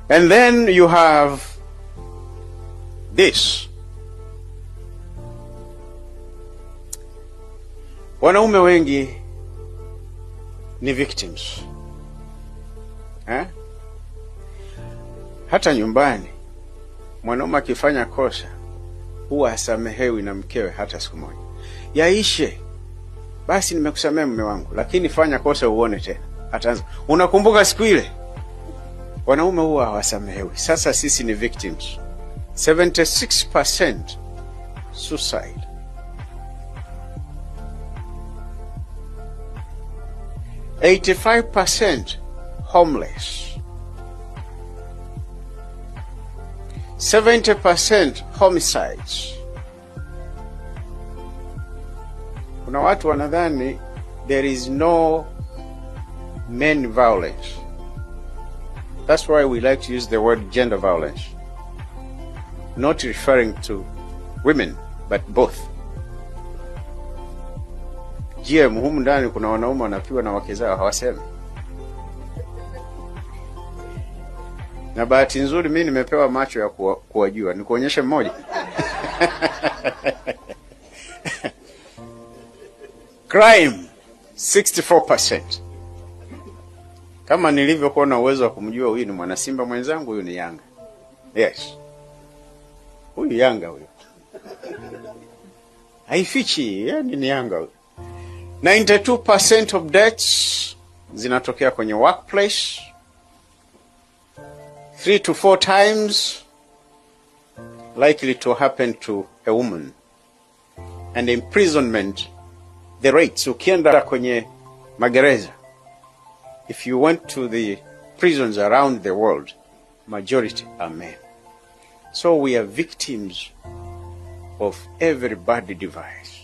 And then you have this. Wanaume wengi ni victims. Hata nyumbani mwanaume akifanya kosa huwa hasamehewi na mkewe hata siku moja. Yaishe, basi nimekusamehe mume wangu, lakini fanya kosa uone tena. Ataanza, unakumbuka siku ile? Wanaume huwa hawasamehewi. Sasa sisi ni victims. 76% suicide. 85% homeless. 70% homicides. Kuna watu wanadhani there is no men violence. That's why we like to use the word gender violence. Not referring to women, but both. Je, humu ndani kuna wanaume wanapiwa na wake zao hawasemi? Na bahati nzuri mimi nimepewa macho ya kuwajua. Nikuonyeshe mmoja. Crime 64%. Kama nilivyokuwa na uwezo wa kumjua huyu ni mwana Simba mwenzangu, huyu ni Yanga. Yes. Huyu Yanga huyu. Haifichi, yani ni Yanga huyu. 92% of deaths zinatokea kwenye workplace. 3 to 4 times likely to happen to a woman. And imprisonment, the rates, ukienda kwenye magereza, if you went to the prisons around the world, majority are men. So we are victims of every bad device.